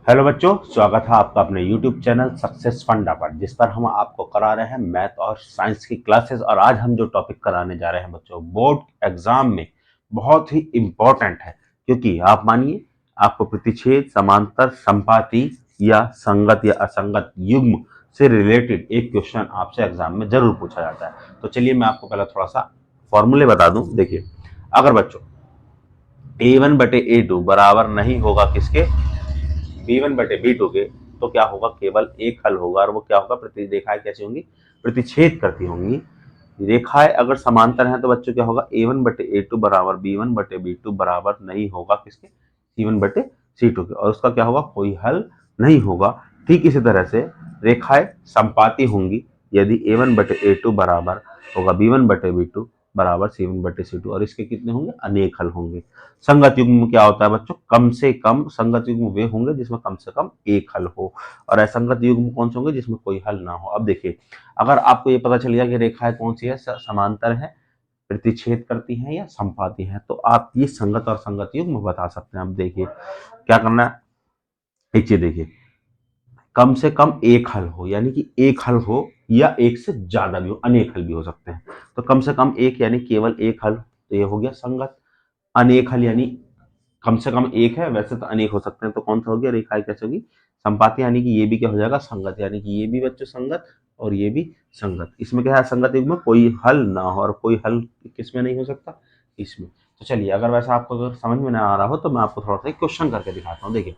Hello बच्चों, स्वागत है आपका अपने YouTube चैनल सक्सेस फंडा पर, जिस पर हम आपको करा रहे हैं मैथ और साइंस की क्लासेस। और आज हम जो टॉपिक कराने जा रहे हैं बच्चों, बोर्ड एग्जाम में बहुत ही इम्पोर्टेंट है। क्योंकि आप मानिए, आपको प्रतिच्छेद, समांतर, संपाती या संगत या असंगत युग्म से रिलेटेड एक क्वेश्चन आपसे एग्जाम में जरूर पूछा जाता है। तो चलिए मैं आपको पहले थोड़ा सा फॉर्मूले बता दूं। देखिए, अगर बच्चों A1/A2 बराबर नहीं होगा किसके, B1/B2 के, तो क्या होगा, केवल एक हल होगा। और वो क्या होगा, रेखाएं कैसी होंगी, प्रतिच्छेद करती होंगी। रेखाएं अगर समांतर हैं तो बच्चों क्या होगा, A1/A2 बराबर B1/B2 बराबर नहीं होगा किसके, C1/C2 के, और उसका क्या होगा, कोई हल नहीं होगा। ठीक इसी तरह से रेखाएं संपाती होंगी यदि A1/A2 बराबर होगा B1/B2 बराबर C1/C2, और इसके कितने होंगे, अनेक हल होंगे। संगत युग्म में क्या होता है बच्चों, कम से कम संगत युग्म वे होंगे जिसमें कम से कम एक हल हो, और असंगत युग्म कौन से होंगे, जिसमें कोई हल ना हो। अब देखिए, अगर आपको ये पता चल गया कि रेखाएं कौन सी है, समांतर है, प्रतिच्छेद करती हैं या संपाती हैं, तो आप ये संगत और संगत युग्म बता सकते हैं। अब देखिए क्या करना है, एक चीज देखिए, कम से कम एक हल हो, यानी कि एक हल हो या एक से ज्यादा भी हो, अनेक हल भी हो सकते हैं। तो कम से कम एक यानी केवल एक हल, तो ये हो गया संगत। अनेक हल यानी कम से कम एक है, वैसे तो अनेक हो सकते हैं, तो कौन सा हो गया, रेखाएं कैसे होगी, संपाती, यानी कि ये भी क्या हो जाएगा, संगत, यानी कि ये भी बच्चों संगत और ये भी संगत। इसमें क्या है, संगत युग्म में कोई हल ना हो, और कोई हल किसमें नहीं हो सकता, इसमें। तो चलिए, अगर वैसा आपको अगर समझ में ना आ रहा हो तो मैं आपको थोड़ा सा क्वेश्चन करके दिखाता हूँ। देखिए,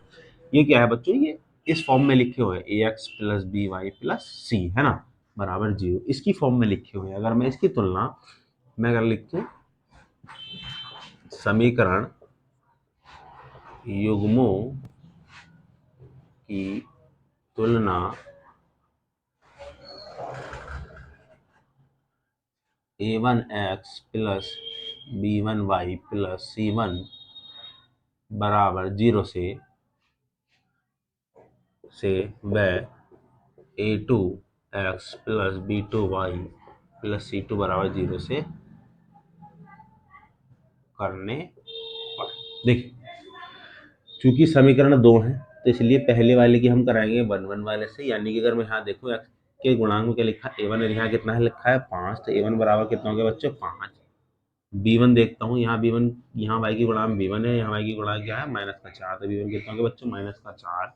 ये क्या है बच्चों, ये इस फॉर्म में लिखे हुए AX+BY+C है ना, बराबर 0, इसकी फॉर्म में लिखे हुए हैं। अगर मैं इसकी तुलना मैं अगर लिखूं, समीकरण युग्मों की तुलना A1X+B1Y+C1 बराबर 0 से व A2X+B2Y+C2 बराबर 0 से करने पर। देखिए, चूंकि समीकरण दो हैं तो इसलिए पहले वाले की हम कराएंगे 1 1 वाले से, यानी कि अगर मैं यहाँ देखूँ x के गुणांक में क्या लिखा है, A1 यहाँ कितना है, लिखा है 5, तो A1 बराबर कितना हो गया बच्चों, 5। B1 देखता हूँ, यहाँ B1, यहाँ y की गुणांक B1 है, यहाँ y की गुणांक क्या है, -4, तो B1 कितना हो गया बच्चों, -4।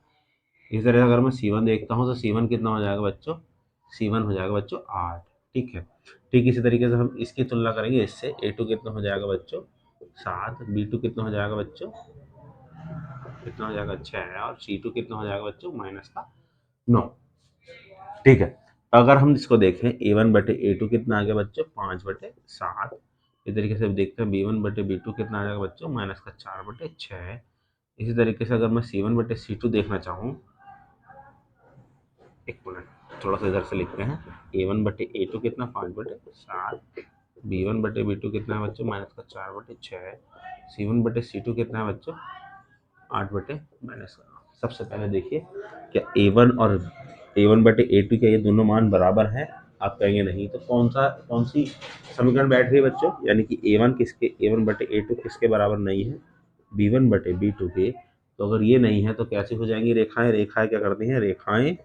इसी तरह अगर मैं C1 देखता हूँ तो C1 कितना हो जाएगा बच्चों, C1 हो जाएगा बच्चों 8। ठीक है, ठीक इसी तरीके से हम इसकी तुलना करेंगे इससे, A2 कितना हो जाएगा बच्चों, 7, B2 कितना हो जाएगा बच्चों, कितना हो जाएगा 6, और C2 कितना हो जाएगा बच्चों, -9। ठीक है, तो अगर हम इसको देखें, A1/A2 कितना आ गया बच्चों, 5/7। इस तरीके से देखते हैं B1/B2 कितना आ जाएगा बच्चों, -4/6। इसी तरीके से अगर मैं C1/C2 देखना चाहूँ, एक मिनट थोड़ा सा इधर से लिखते हैं, A1/A2 कितना, 5/7, B1/B2 कितना है बच्चों, -4/6, C1/C2 कितना है बच्चों, 8/। सबसे पहले देखिए, क्या A1/A2 क्या ये दोनों मान बराबर हैं, आप कहेंगे नहीं, तो कौन सी समीकरण बैठ रही है बच्चों, यानी कि A1/A2 किसके बराबर नहीं है, B1/B2 के। तो अगर ये नहीं है तो कैसे हो जाएंगी रेखाएं, रेखाएं क्या करती हैं, रेखाएं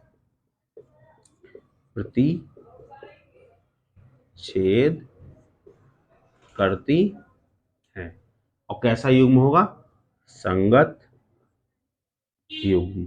प्रतिच्छेद करती हैं। और कैसा युग्म होगा, संगत युग्म।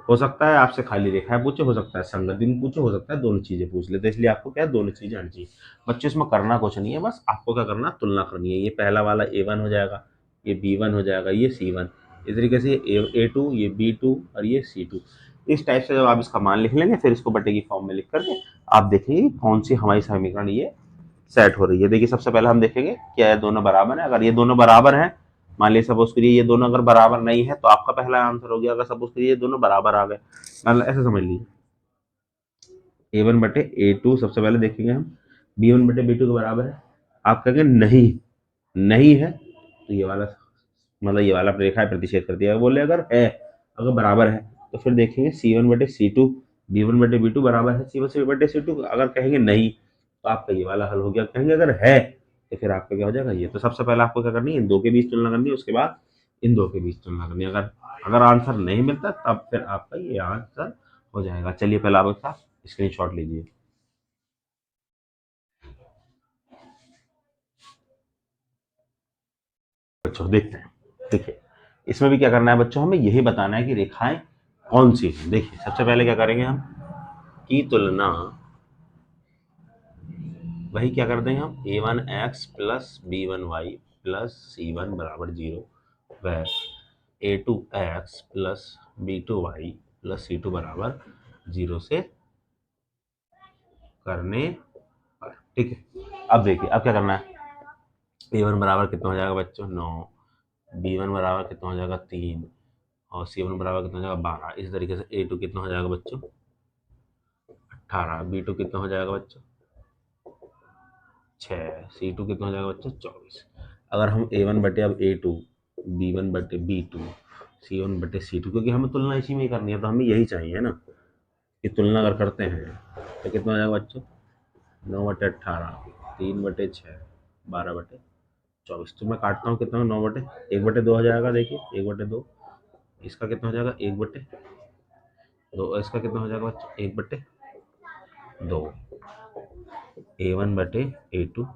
हो सकता है आपसे खाली रेखाएं पूछे, हो सकता है संगत युग्म पूछे, हो सकता है दोनों चीजें पूछ ले, तो इसलिए आपको क्या है, दोनों चीजें आनी चाहिए बच्चों। इसमें करना कुछ नहीं है, बस आपको क्या करना, तुलना करनी है। ये पहला वाला A1 हो जाएगा, ये B1 हो जाएगा, ये C1। इस तरीके से ये A2, ये B2 और ये C2। इस टाइप से जब आप इसका मान लिख लेंगे, फिर इसको बटे की फॉर्म में लिख करके आप देखेंगे कौन सी हमारी समीकरण ये सेट हो रही है। देखिए, सबसे पहले हम देखेंगे क्या ये दोनों बराबर है। अगर ये दोनों बराबर हैं, मान लीजिए सपोज करिए ये दोनों अगर बराबर नहीं है, तो आपका पहला आंसर हो गया। अगर सपोज करिए ये दोनों बराबर आ गए, मतलब ऐसे समझ लीजिए, A1/A2 सबसे पहले देखेंगे हम, B1/B2 के बराबर है, आप कहेंगे नहीं, नहीं है, तो ये वाला, मतलब ये वाला रेखा प्रतिच्छेद कर दिया। बोले अगर है, अगर बराबर है, तो फिर देखेंगे C1/C2, B1/B2 बराबर है C1/C2। अगर कहेंगे नहीं, तो आपका ये वाला हल हो गया। कहेंगे अगर है, तो फिर आपका क्या हो जाएगा ये। तो सबसे पहले आपको क्या करनी है, दो के बीच तुलना करनी है, उसके बाद इन दो के बीच तुलना करनी है। अगर अगर आंसर नहीं मिलता तब फिर आपका ये आंसर हो जाएगा। चलिए पहले आप इसका स्क्रीनशॉट लीजिए। बच्चों देखते हैं, देखिए इसमें भी क्या करना है बच्चों, हमें यही बताना है कि रेखाएं कौन सी हैं। देखिए सबसे पहले क्या करेंगे हम, की तुलना, वही क्या कर देंगे हम, a1x plus b1y plus c1 बराबर 0 व a2x plus b2y plus c2 बराबर 0 से करने पर। ठीक है, अब देखिए अब क्या करना है, a1 बराबर कितना हो जाएगा बच्चों 9, b1 बराबर कितना हो जाएगा 3 और c1 बराबर कितना हो जाएगा 12। इस तरीके से a2 कितना हो जाएगा बच्चों 18, b2 कितना हो जाएगा बच्चों 6, c2 कितना हो जाएगा बच्चों 24। अगर हम a1 बटे अब a2, b1 बटे b2, c1 बटे c2, क्योंकि हमें तुलना इसी में ही करनी है तो हमें यही चाहिए ना कि तुलना अगर करते हैं तो कितना हो जाएगा बच्चों 9/18, 3/6, 12/24। तो मैं काटता हूँ कितना 9 बटे 1/2 हो जाएगा। देखिए 1/2, इसका कितना हो जाएगा 1/2, इसका कितना हो जाएगा बच्चों 1/2, a1/a2,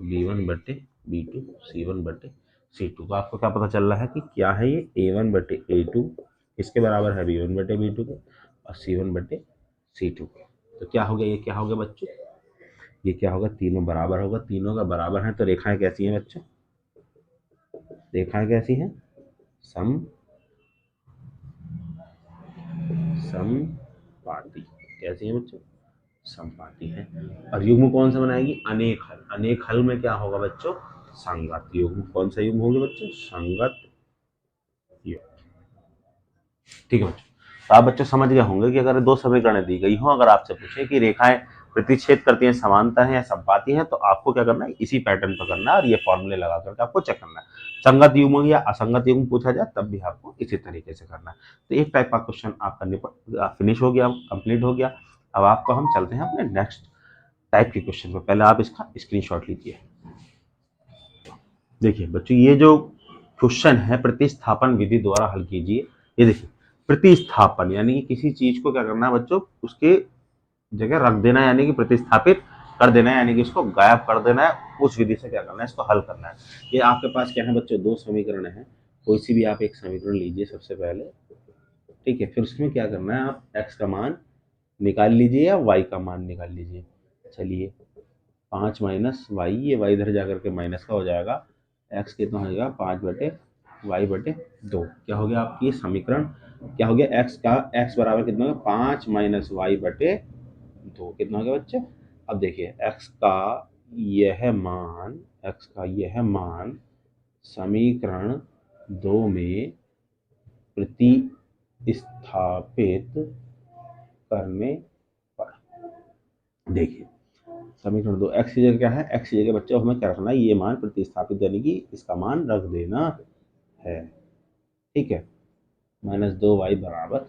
b1/b2, c1/c2। तो आपको क्या पता चल रहा है कि क्या है ये a1/a2 किसके बराबर है b1/b2 के और c1/c2 के। तो क्या हो गया, ये क्या हो गया बच्चों, ये क्या होगा, तीनों बराबर होगा, तीनों का बराबर है तो रेखाएं कैसी हैं बच्चों, रेखाएं कैसी हैं, सम समपाती। कैसी है बच्चों, समपाती है। और युग्म कौन सा बनाएगी, अनेक हल। अनेक हल में क्या होगा बच्चों, संगत युग्म। कौन सा युग्म होगा बच्चों, संगत युग्म। ठीक है बच्चों, तो आप बच्चों समझ गए होंगे कि अगर दो समीकरणें दी गई हो, अगर आपसे पूछे कि रेखाएं प्रतिच्छेद करती हैं, समानता है या समपाती हैं, तो आपको क्या करना है, इसी पैटर्न पर करना है और ये फॉर्मूले लगा करके आपको चेक करना है। संगत युग्म या असंगत युग्म पूछा जाए तब भी आपको इसी तरीके से करना है। तो एक टाइप का क्वेश्चन आपका फिनिश हो गया, कंप्लीट हो गया। अब आपको हम चलते हैं अपने नेक्स्ट टाइप के क्वेश्चन पर। पहले आप इसका स्क्रीनशॉट लीजिए। देखिए बच्चों ये जो क्वेश्चन है प्रतिस्थापन विधि द्वारा हल कीजिए। ये देखिए प्रतिस्थापन यानी कि किसी चीज को क्या करना है बच्चों, उसके जगह रख देना, यानी कि प्रतिस्थापित कर देना है, यानी कि इसको गायब कर देना है। उस विधि से क्या करना है, इसको हल करना है। ये आपके पास क्या है बच्चों, दो समीकरण है, कोई सी भी आप एक समीकरण लीजिए सबसे पहले। ठीक है, फिर उसमें क्या करना है, आप x का मान निकाल लीजिए या y का मान निकाल लीजिए। चलिए 5 माइनस वाई, ये वाई इधर जाकर के माइनस का हो जाएगा, x कितना हो जाएगा 5/y/2। क्या हो गया आपकी समीकरण, क्या हो गया, x का x बराबर कितना होगा 5 माइनस y/2। कितना हो गया बच्चे, अब देखिए x का यह मान समीकरण 2 में प्रतिस्थापित करने पर। देखिए समीकरण 2, x की जगह क्या है, x की जगह बच्चों हमें क्या रखना है, ये मान प्रतिस्थापित यानी कि इसका मान रख देना है। ठीक है, -2y/4।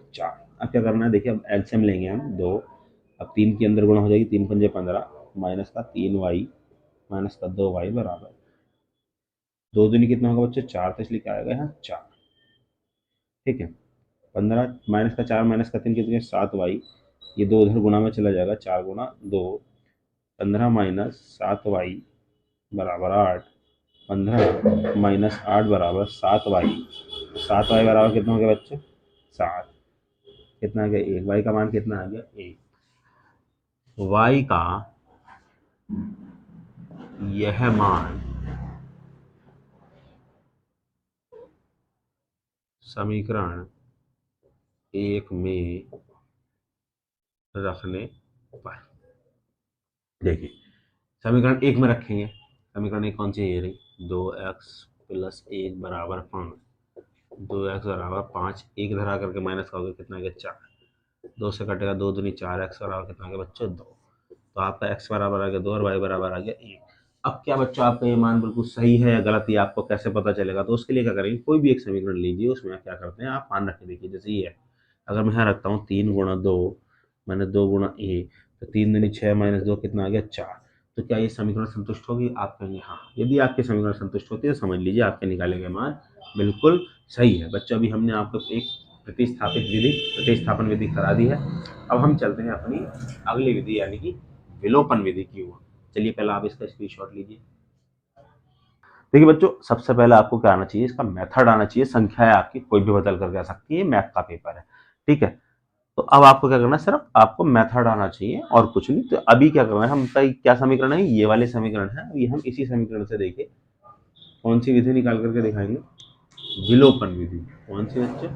अब क्या करना है, देखिए अब एलसीएम लेंगे हम 2, अब 3 के अंदर गुणा हो जाएगी, 3 पंजे 15, माइनस का 3y माइनस का 2y बराबर 2 दूनी कितना होगा बच्चों 4, तो इसलिए क्या आएगा यहाँ 4। ठीक है, 15 माइनस का 4 माइनस का 3 कितने 7y, ये 2 उधर गुणा में चला जाएगा, 4 गुणा 2, 15 माइनस 7y बराबर 8, 15 माइनस 8 बराबर 7y, 7y बराबर कितना हो गया बच्चे 7, कितना आ गया 1, y का मान कितना आ गया 1। y का यह मान समीकरण 1 में रखने पर। देखिए समीकरण 1 में रखेंगे, समीकरण 1 कौन सी है, ये रही 2x प्लस 1 बराबर 5, 2x बराबर 5, 1 इधर आकर के माइनस का हो गया, कितना आ गया 4, 2 से कटेगा 2 दूनी 4, x बराबर कितना आ गया बच्चों 2। तो आपका x बराबर आ गया 2 और y बराबर आ गया 1। अब क्या बच्चों आपका ये मान बिल्कुल सही है या गलत, ये आपको कैसे पता चलेगा, तो उसके लिए क्या करेंगे, कोई भी एक समीकरण लीजिए, उसमें क्या करते हैं आप मान रख के देखिए। जैसे ये है, अगर मैं यहाँ रखता हूँ 3 गुणा 2 मैंने 2 गुणा 1, तो 3 दूनी 6 माइनस 2 कितना आ गया 4। तो क्या ये समीकरण संतुष्ट होगी, आप कहेंगे हाँ। यदि आपके समीकरण संतुष्ट होती है तो समझ लीजिए आपके निकाले गए मान बिल्कुल सही है बच्चों। अभी हमने आपको एक प्रतिस्थापन विधि करा दी है। अब हम चलते हैं अपनी अगली विधि यानी कि विलोपन विधि की ओर। चलिए पहले आप इसका स्क्रीनशॉट लीजिए। देखिए बच्चों, सबसे पहले आपको क्या आना चाहिए, इसका मेथड आना चाहिए। संख्याएं आपकी कोई भी बदल करके आ सकती है, मैथ का पेपर है, ठीक है। तो अब आपको क्या करना है, सिर्फ आपको मेथड आना चाहिए और कुछ नहीं। तो अभी क्या करना है, हम क्या समीकरण है, ये वाले समीकरण है। अभी हम इसी समीकरण से देखिए कौन सी विधि निकाल करके दिखाएंगे, विलोपन विधि। कौन सी बच्चे,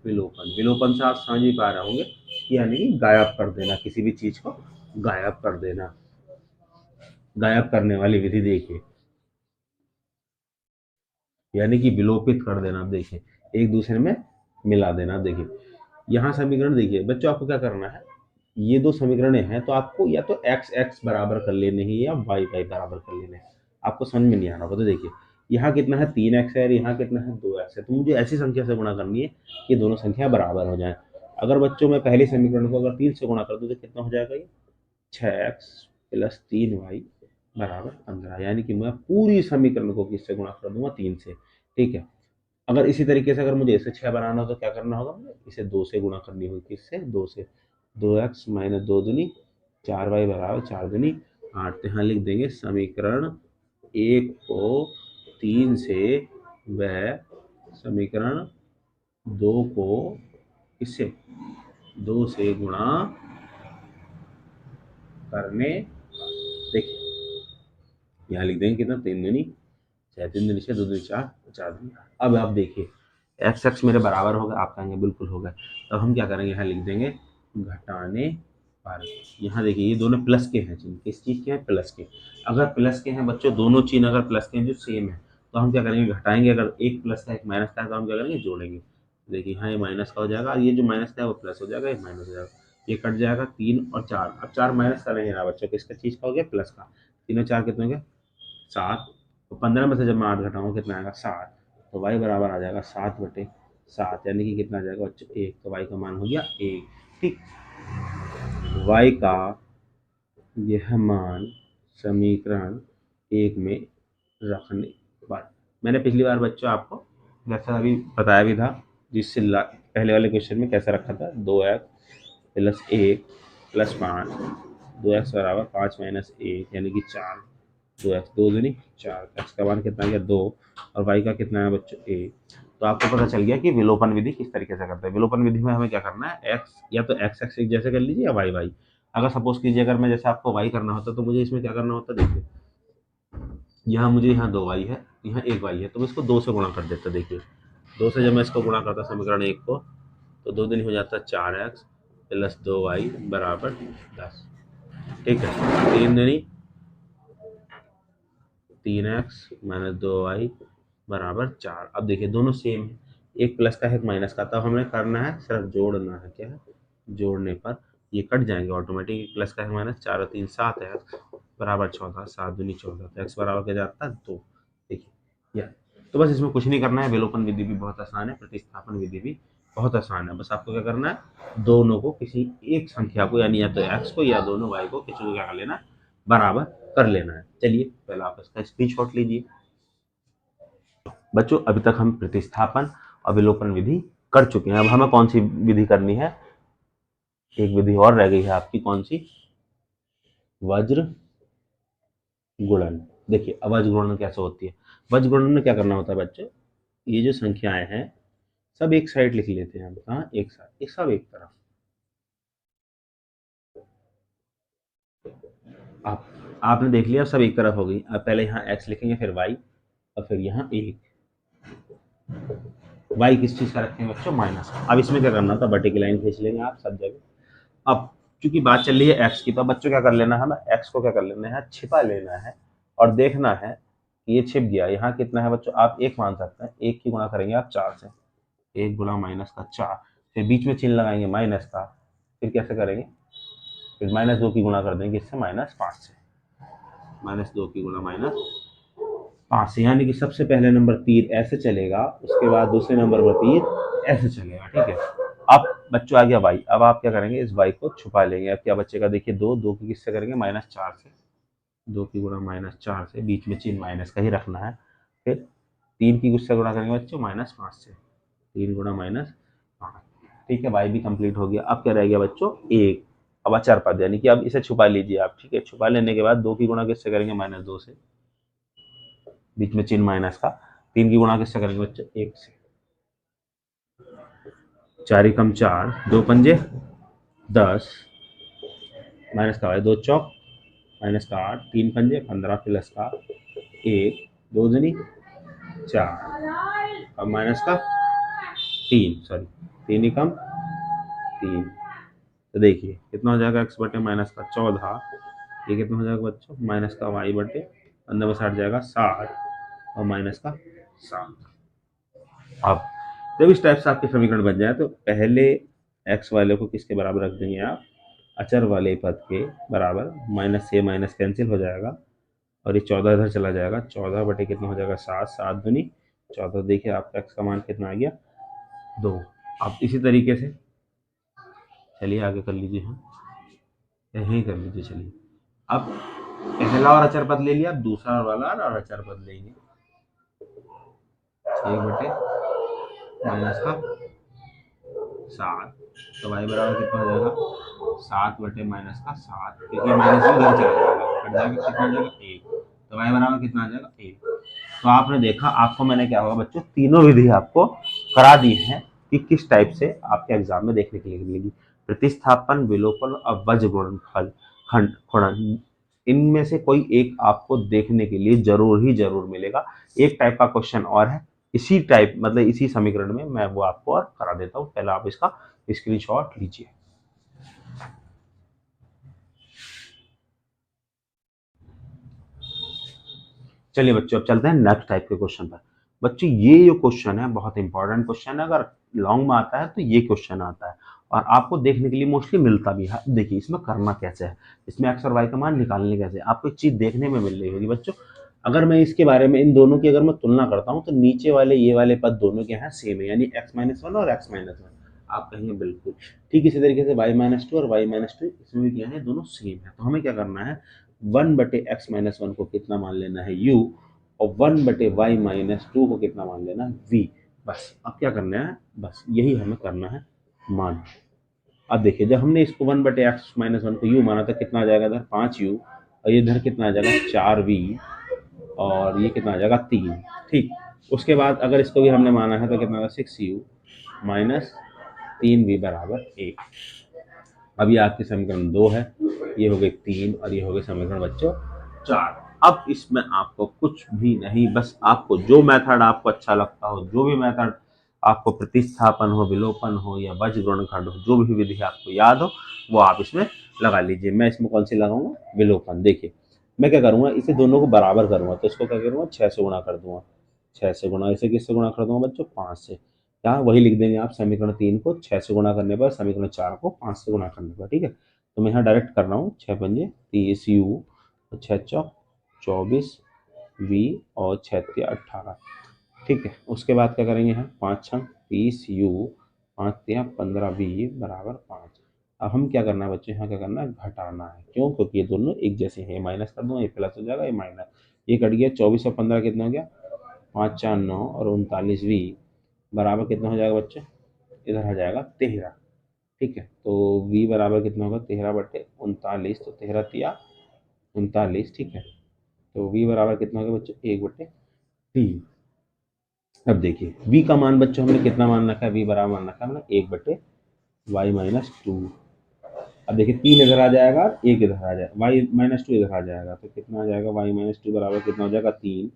विलोपन। विलोपन से आप समझ ही पा रहे होंगे कि यानी कि गायब कर देना, किसी भी चीज को गायब कर देना, गायब करने वाली विधि। देखिए यानी कि विलोपित कर देना। आप देखिए एक दूसरे में मिला देना। आप देखिए यहाँ समीकरण देखिए बच्चों, आपको क्या करना है, ये दो समीकरण हैं तो आपको या तो एक्स एक्स बराबर कर लेने हैं या वाई वाई बराबर कर लेने हैं। आपको समझ में नहीं आ रहा होगा तो देखिए यहाँ कितना है, 3x है, और यहाँ कितना है, 2x है। तो मुझे ऐसी संख्या से गुणा करनी है कि दोनों संख्या बराबर हो जाए। अगर बच्चों मैं पहले समीकरण को अगर 3 से गुणा कर दूँ तो कितना हो जाएगा, ये 6x प्लस 3y बराबर 15। यानी कि मैं पूरी समीकरण को किससे गुणा कर दूंगा, 3 से, ठीक है। अगर इसी तरीके से अगर मुझे इसे 6 बनाना हो तो क्या करना होगा, मुझे इसे 2 से गुणा करनी होगी। किससे, 2 से। 2x माइनस 2 दूनी 4y बराबर 4 दूनी 8। तो यहाँ लिख देंगे समीकरण एक को 3 से, वह समीकरण 2 को इससे 2 से गुणा करने। देखिए यहाँ लिख देंगे कितना, 3 दूनी 6, 3 दूनी 6, 2 दूनी 4, 4 दूनी 8। अब आप देखिए एक्स एक्स मेरे बराबर हो गए, आप कहेंगे बिल्कुल हो गए। तब हम क्या करेंगे, यहाँ लिख देंगे घटाने पर। यहाँ देखिए ये दोनों प्लस के हैं चिन्ह, किस चीज़ के हैं, प्लस के। अगर प्लस के हैं बच्चों, दोनों चिन्ह अगर प्लस के हैं जो सेम है, तो हम क्या करेंगे, घटाएंगे। अगर एक प्लस का एक माइनस का है तो हम क्या करेंगे, जोड़ेंगे। देखिए यहाँ ये माइनस का हो जाएगा, ये जो माइनस का है वो प्लस हो जाएगा, ये माइनस हो जाएगा, ये कट जाएगा। 3 और 4, अब 4 माइनस का नहीं रहा बच्चों, किसका चीज़ का हो गया, प्लस का। 3 और 4 कितने हो गए, 7। तो 15 में से जब मैं 8 घटाऊंगा कितना आएगा, 7। तो y बराबर आ जाएगा 7/7, यानी कि कितना आ जाएगा बच्चों, 1। तो y का मान हो गया 1, ठीक। y का यह मान समीकरण 1 में रखने पर, मैंने पिछली बार बच्चों आपको जैसा अभी बताया भी था, जिससे पहले वाले क्वेश्चन में कैसे रखा था, 2x प्लस 1 प्लस 5, 2x बराबर 5 माइनस 1 यानी कि 4। 2x 2 दूनी 4, x का मान कितना आ गया, 2, और y का कितना है बच्चों, 1। तो आपको पता चल गया कि विलोपन विधि किस तरीके से करते हैं। विलोपन विधि में हमें क्या करना है, x या तो x x एक जैसे कर लीजिए या y y। अगर सपोज कीजिए अगर मैं जैसे आपको y करना होता तो मुझे इसमें क्या करना होता, देखिए यहाँ मुझे यहाँ 2y है, यहाँ 1y है, तो मैं इसको 2 से गुणा कर देता। देखिए 2 से जब मैं इसको गुणा करता समीकरण 1 को, तो 2 दिन हो जाता 4x प्लस 2y बराबर 10, ठीक है। 3 दूनी 3x माइनस 2y बराबर 4। अब देखिए दोनों सेम है, एक प्लस का है एक माइनस का, तब हमें करना है सिर्फ जोड़ना है। क्या है, जोड़ने पर ये कट जाएंगे ऑटोमेटिक। प्लस का है माइनस, 4 और 3 7 है, बराबर 14, 7 दूनी 14। तो एक्स बराबर क्या जाता है, 2। देखिए या तो बस इसमें कुछ नहीं करना है। विलोपन विधि भी बहुत आसान है, प्रतिस्थापन विधि भी बहुत आसान है। बस आपको क्या करना है, दोनों को किसी एक संख्या को, यानी या तो एक्स को या दोनों वाई को, किसी को क्या कर लेना है, बराबर कर लेना है। चलिए पहले आप इसका स्क्रीनशॉट लीजिए। बच्चों अभी तक हम प्रतिस्थापन और विलोपन विधि कर चुके हैं। अब हमें कौन सी विधि करनी है, एक विधि और रह गई है आपकी, कौन सी, वज्र गुणन। देखिए अब वज्र गुणन कैसे होती है। वज्र गुणन में क्या करना होता है बच्चों, ये जो संख्याएं हैं सब एक साइड लिख लेते हैं हम। कहाँ, एक साइड, एक सब एक तरफ। आप आपने देख लिया सब एक तरफ हो गई। अब पहले यहाँ x लिखेंगे, फिर y, और फिर यहाँ 1। y किस चीज़ का रखेंगे बच्चों, माइनस का। अब इसमें क्या करना था, बटे की लाइन खींच लेंगे आप सब जगह। अब चूंकि बात चल रही है x की, तो बच्चों क्या कर लेना है, हमें x को क्या कर लेना है, छिपा लेना है, और देखना है कि ये छिप गया। यहाँ कितना है बच्चों, आप 1 मान सकते हैं, 1 की गुणा करेंगे आप 4 से, 1 गुणा माइनस का 4, फिर बीच में चिन्ह लगाएंगे माइनस का, फिर कैसे करेंगे, फिर -2 की गुणा कर देंगे इससे, -5 से, -2 की गुणा -5 से। यानी कि सबसे पहले नंबर तीर ऐसे चलेगा, उसके बाद दूसरे नंबर पर तीर ऐसे चलेगा, ठीक है। अब बच्चों आ गया y। अब आप क्या करेंगे, इस y को छुपा लेंगे। अब क्या बच्चेगा, देखिए 2 की किससे करेंगे, -4 से, 2 की गुणा -4 से, बीच में चिन्ह माइनस का ही रखना है। फिर 3 की किससे गुणा करेंगे बच्चों, -5 से, 3 गुणा -5। ठीक है, y भी कंप्लीट हो गया। अब क्या रह गया बच्चों, 1। अब अचर पद, यानी कि अब इसे छुपा लीजिए आप। ठीक है, छुपा लेने के बाद 2 की गुणा किससे करेंगे, -2 से, बीच में चिन्ह माइनस का। 3 की गुणा किससे करेंगे बच्चों, 1 से। 4 एकम 4, 2 पंजे 10, माइनस का 2 चौक -8, 3 पंजे 15 प्लस का 1, 2 दूनी 4, अब माइनस का 3, सॉरी 3 एकम 3। तो देखिए कितना हो जाएगा, x बटे माइनस का 14, ये कितना हो जाएगा बच्चों, माइनस का y बटे अंदर में 60 जाएगा 60 और माइनस का 7। अब जब इस टाइप से आपके समीकरण बन जाए तो पहले x वाले को किसके बराबर रख देंगे आप, अचर वाले पद के बराबर। माइनस से माइनस कैंसिल हो जाएगा और ये 14 इधर चला जाएगा, 14 बटे कितना हो जाएगा 7, 7 दूनी 14। देखिए आपका x का मान कितना आ गया, 2। अब इसी तरीके से चलिए आगे कर लीजिए, हाँ यही कर लीजिए। चलिए अब पहला और अचर पद ले लिया, अब दूसरा वाला और अचर पद लेंगे। 1 बटे माइनस का 7, तो y बराबर कितना हो जाएगा, 7 बटे माइनस का 7, क्योंकि माइनस में उधर चला जाएगा, कट जाएगा, कितना हो जाएगा 1, तो y बराबर कितना आ जाएगा 1। तो आपने देखा, आपको मैंने क्या होगा बच्चों, तीनों विधि आपको करा दी है कि किस टाइप से आपके एग्जाम में देखने के लिए मिलेगी। प्रतिस्थापन, विलोपन और वज्र गुणनफल, खंड गुणन, इनमें से कोई एक आपको देखने के लिए जरूर मिलेगा। एक टाइप का क्वेश्चन और है इसी टाइप, मतलब इसी समीकरण में, मैं वो आपको और करा देता हूँ। पहले आप इसका स्क्रीनशॉट लीजिए। चलिए बच्चों अब चलते हैं नेक्स्ट टाइप के क्वेश्चन पर। बच्चों ये जो क्वेश्चन है बहुत इंपॉर्टेंट क्वेश्चन है, अगर लॉन्ग में आता है तो ये क्वेश्चन आता है और आपको देखने के लिए मोस्टली मिलता भी है। देखिए इसमें करना कैसे है, इसमें एक्स और वाई का मान निकालने कैसे, आपको एक चीज देखने में मिल रही होगी बच्चों। अगर मैं इसके बारे में, इन दोनों की अगर मैं तुलना करता हूँ तो नीचे वाले ये वाले पद दोनों के हैं सेम है, यानी x-1 और x-1। आप कहेंगे बिल्कुल ठीक इसी तरीके से y-2 और y-2 इसमें भी क्या है, दोनों सेम है। तो हमें क्या करना है, 1 बटे x-1 को कितना मान लेना है u, और 1 बटे y-2 को कितना मान लेना है v। बस अब क्या करना है, बस यही हमें करना है मान। अब देखिए जब हमने इसको 1 बटे x-1 को u माना था, कितना आ जाएगा इधर 5u, और ये इधर कितना आ जाएगा 4v, और ये कितना आ जाएगा 3। ठीक, उसके बाद अगर इसको भी हमने माना है तो कितना होगा 6u माइनस 3v बराबर 1। अब ये आपके समीकरण 2 है, ये हो गए 3 और ये हो गए समीकरण बच्चों 4। अब इसमें आपको कुछ भी नहीं, बस आपको जो मेथड आपको अच्छा लगता हो, जो भी मेथड आपको, प्रतिस्थापन हो, विलोपन हो या वज्र गुणनखंड हो, जो भी विधि आपको याद हो वो आप इसमें लगा लीजिए। मैं इसमें कौन सी लगाऊंगा, विलोपन। देखिए मैं क्या करूंगा, इसे दोनों को बराबर करूंगा, तो इसको क्या करूंगा 6 से गुणा कर दूंगा। 6 से गुणा, इसे किससे गुणा कर दूंगा बच्चों, 5 से। यहाँ वही लिख देंगे आप, समीकरण 3 को 6 से गुणा करने पर, समीकरण 4 को 5 से गुणा करने पर। ठीक है, तो मैं यहाँ डायरेक्ट कर रहा हूँ, 6 पंजे 30u, 6 चौक 24v और 6 तिया 18। ठीक है, उसके बाद क्या करेंगे यहाँ, 5 छंग 30u, 5 तिया 15v बराबर 5। अब हम क्या करना है बच्चों, यहाँ क्या करना है, घटाना है। क्यों, क्योंकि ये दोनों एक जैसे हैं। माइनस कर दूंगा, ये प्लस हो जाएगा, ये माइनस, ये कट गया। 24 और 15 कितना हो गया, 5 4 9 और 39v बराबर कितना हो जाएगा बच्चे, इधर आ जाएगा 13। ठीक है, तो v बराबर कितना होगा, 13 बटे 39, तो 13 तिया 39। ठीक है, तो v बराबर कितना होगा बच्चों, 1 बटे 3। अब देखिए v का मान बच्चों हमने कितना मान रखा है, v बराबर मान रखा है हमने 1 बटे y-2। अब देखिए 3 इधर आ जाएगा, 1 इधर आ जाएगा, y-2 इधर आ जाएगा, तो कितना आ जाएगा, y-2 बराबर कितना हो जाएगा 3।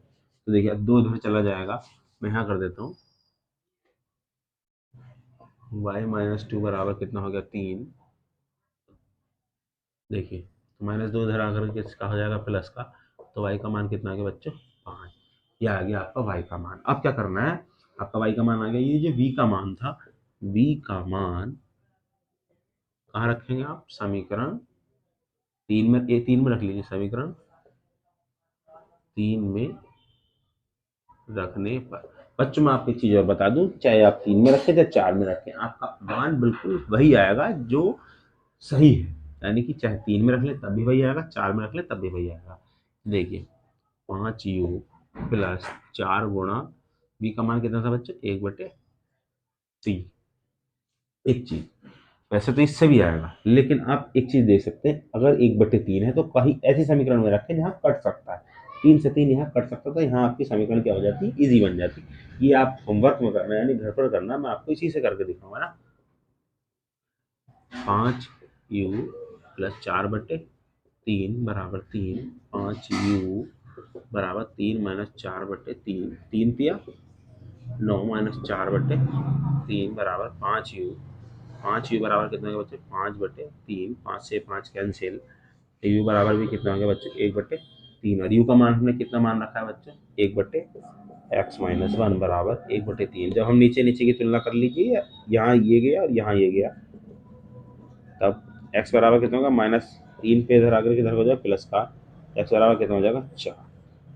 तो देखिए अब 2 इधर चला जाएगा, मैं यहाँ कर देता हूँ, y-2 बराबर कितना हो गया 3। देखिए तो -2 इधर आकर के किसका हो जाएगा, प्लस का, तो y का मान कितना आ गया बच्चों 5। ये आ गया आपका y का मान। अब क्या करना है, आपका y का मान आ गया, ये जो v का मान था, v का मान कहाँ रखेंगे आप, समीकरण 3 में, ये 3 में रख लीजिए, समीकरण 3 में रखने पर बच्चों मैं आपको एक चीज और बता दूं, चाहे आप 3 में रखें चाहे 4 में रखें, आपका मान बिल्कुल वही आएगा जो सही है। यानी कि चाहे 3 में रख ले तब भी वही आएगा, 4 में रख ले तब भी वही आएगा। देखिए 5u प्लस 4 गुणा बी का मान कितना था बच्चे, 1/3। एक चीज, वैसे तो इससे भी आएगा, लेकिन आप एक चीज देख सकते हैं, अगर 1/3 है तो कहीं ऐसी समीकरण में रखें जहाँ कट सकता है, 3 से 3 यहाँ कट सकता था, यहाँ आपकी समीकरण क्या हो जाती, इजी बन जाती। ये आप होमवर्क में करना है, यानी घर पर करना, मैं आपको इसी से करके दिखाऊंगा ना। 5u प्लस 4/3 बराबर 3, 5u बराबर 3 माइनस 4/3, 3 तिया 9 माइनस 4/3 बराबर 5u। 5u बराबर कितना होगा बच्चे, 5/3, 5 से 5 कैंसिल, यू बराबर भी कितना हो गया बच्चे, 1/3। और यू का मान हमने कितना मान रखा है बच्चे, 1/x-1 बराबर 1/3। जब हम नीचे नीचे की तुलना कर लीजिए, यहाँ ये गया और यहाँ ये गया, तब x बराबर कितना होगा, -3 पे इधर आकर किधर हो जाएगा प्लस का, x बराबर कितना हो जाएगा 4।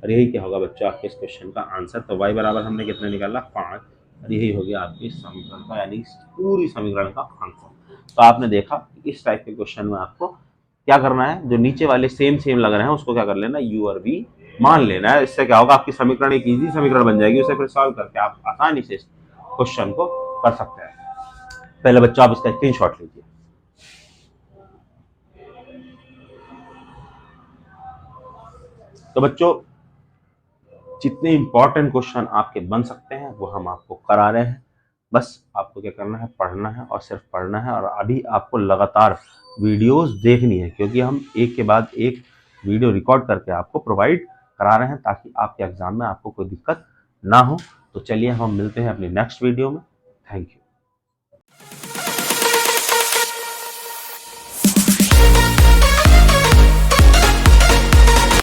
और यही क्या होगा बच्चों आपके इस क्वेश्चन का आंसर। तो y बराबर हमने कितना निकाला, 5, और यही हो गया आपके समीकरण का, यानी पूरी समीकरण का आंसर। तो आपने देखा इस टाइप के क्वेश्चन में आपको क्या करना है, जो नीचे वाले सेम सेम लग रहे हैं उसको क्या कर लेना, u और v मान लेना है। इससे क्या होगा, आपकी समीकरण एक इजी समीकरण बन जाएगी, उसे फिर सॉल्व करके आप आसानी से इस क्वेश्चन को कर सकते हैं। पहले बच्चों आप इसका स्क्रीनशॉट लीजिए। तो बच्चों जितने इंपॉर्टेंट क्वेश्चन आपके बन सकते हैं वो हम आपको करा रहे हैं। बस आपको क्या करना है, पढ़ना है और सिर्फ पढ़ना है। और अभी आपको लगातार वीडियोस देखनी है, क्योंकि हम एक के बाद एक वीडियो रिकॉर्ड करके आपको प्रोवाइड करा रहे हैं, ताकि आपके एग्जाम में आपको कोई दिक्कत ना हो। तो चलिए हम मिलते हैं अपनी नेक्स्ट वीडियो में। Thank you.